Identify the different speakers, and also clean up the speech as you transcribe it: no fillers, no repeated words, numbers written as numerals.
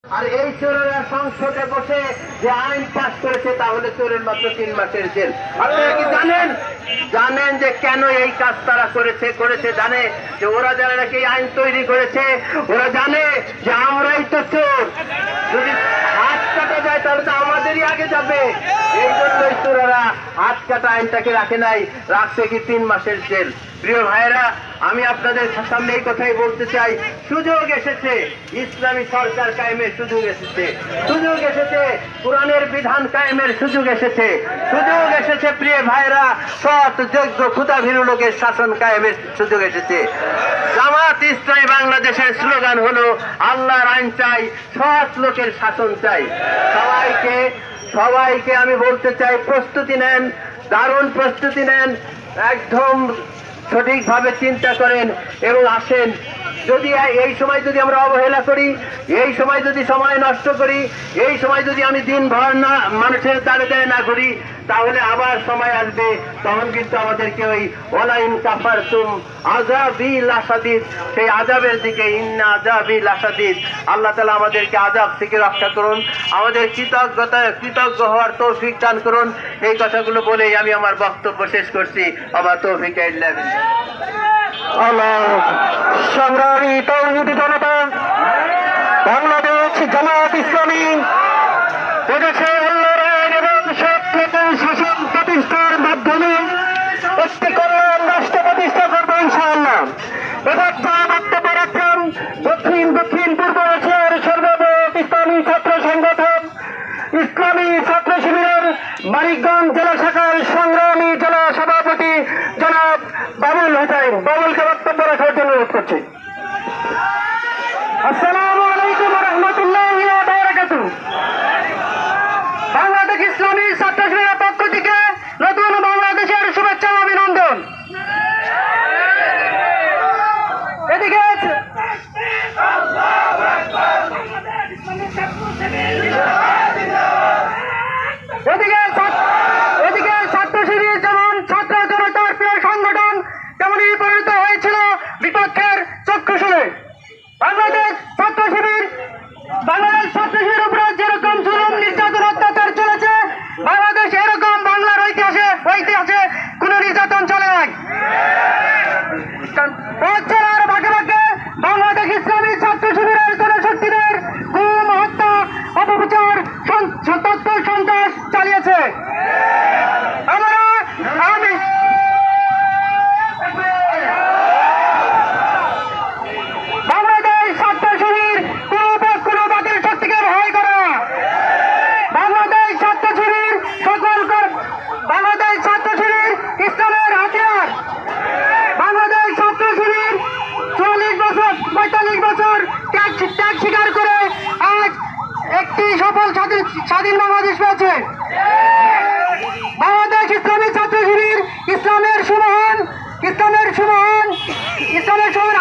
Speaker 1: আর এই চোরেরা সংসদে বসে যে আইন পাস করেছে তাহলে চোরের মাত্র 3 মাসের জেল। আপনারা কি জানেন যে কেন এই কাজ তারা করেছে জানে যে ওরা যারা নাকি আইন তৈরি করেছে ওরা জানে যে আমরাই তো চোর, যদি হাত কাটা যায় তাহলে তো আমাদেরই আগে যাবে। এই জন্যই চোরেরা হাত কাটা আইনটাকে রাখে নাই, রাখছে কি 3 মাসের জেল। প্রিয় ভাইয়েরা, আমি আপনাদের সামনে এই কথাই বলতে চাই, সুযোগ এসেছে, ইসলামী সরকার কায়েমের সুযোগ এসেছে, কোরআনের বিধান কায়েমের সুযোগ এসেছে, প্রিয় ভাইয়েরা, সৎ যোগ্য ক্ষুধাভীরু লোকের শাসন কায়েমের সুযোগ এসেছে। জামাত ইসলামী বাংলাদেশের স্লোগান হলো আল্লাহর আইন চাই, সৎ লোকের শাসন চাই। সবাইকে আমি বলতে চাই, প্রস্তুতি নেন, দারুণ প্রস্তুতি নেন, একদম সঠিকভাবে চিন্তা করেন এবং আসেন। যদি এই সময় যদি আমরা অবহেলা করি, এই সময় যদি সময় নষ্ট করি, এই সময় যদি আমি দিনভর না মানুষের দাঁড়ে না করি, তাহলে আবার সময় আসবে, তখন কিন্তু আমাদেরকে ওই ওয়ালাইন কাফারতুম আযাবিল আসাদিদ, সেই আযাবের দিকে, ইন্না আযাবিল আসাদিদ, আল্লাহ তাআলা আমাদেরকে আযাব থেকে রক্ষা করুন, আমাদের কৃতজ্ঞ হওয়ার তৌফিক দান করুন। এই কথাগুলো বলেই আমি আমার বক্তব্য শেষ করছি। আমার তৌফিক ইল্লা বিল্লাহ।
Speaker 2: সংগ্রামী তৌহিদি জনতা, বাংলাদেশ জামাত ইসলামী এদেশে আল্লাহর আইন এবং সৎ শাসন প্রতিষ্ঠার মাধ্যমে একটি কল্যাণ রাষ্ট্র প্রতিষ্ঠা করবে ইনশাআল্লাহ। এবার যা বক্তব্য রাখছেন দক্ষিণ পূর্ব এশিয়ার সর্ববৃহৎ ইসলামী ছাত্র সংগঠন ইসলামী ছাত্র শিবিরের মানিকগঞ্জ জেলা শাখার সংগ্রামী জেলা সভাপতি জনাব বাবুল হোসেন, বাবুলকে বক্তব্য রাখার জন্য অনুরোধ করছি। আসসালামু আলাইকুম ওয়া রাহমাতুল্লাহি ওয়া বারাকাতুহু। বাংলাদেশ ইসলামী ছাত্র শিবিরের পক্ষ থেকে নতুন বাংলাদেশের শুভেচ্ছা ও অভিনন্দন। এদিকে ছাত্র শিবির যেমন ছাত্র জনতার প্রিয় সংগঠন, তেমনই পরিণত হয়েছিল বিপক্ষের চক্ষুশূলে। বাংলাদেশ ছাত্র শিবির উপরে যেরকম জুলুম নির্যাতন অত্যাচার চলেছে, বাংলাদেশ এরকম বাংলার ঐতিহাসে কোন নির্যাতন চলে নাই। পথচলার ভাগে ভাগে বাংলাদেশ ইসলামী ছাত্র শিবিরের জনশক্তিদের গুম, হত্যা, অপপ্রচার, তথ্য সন্ত্রাস চালিয়েছে। বাংলাদেশ ছাত্র শিবির কোনো বাতিল শক্তিকে ভয় করে না। বাংলাদেশ ছাত্র শিবির ইসলামের হাতিয়ার। বাংলাদেশ ছাত্র শিবির 45 বছর ত্যাগ স্বীকার করে আজ একটি সফল স্বাধীন বাংলাদেশ পেয়েছে।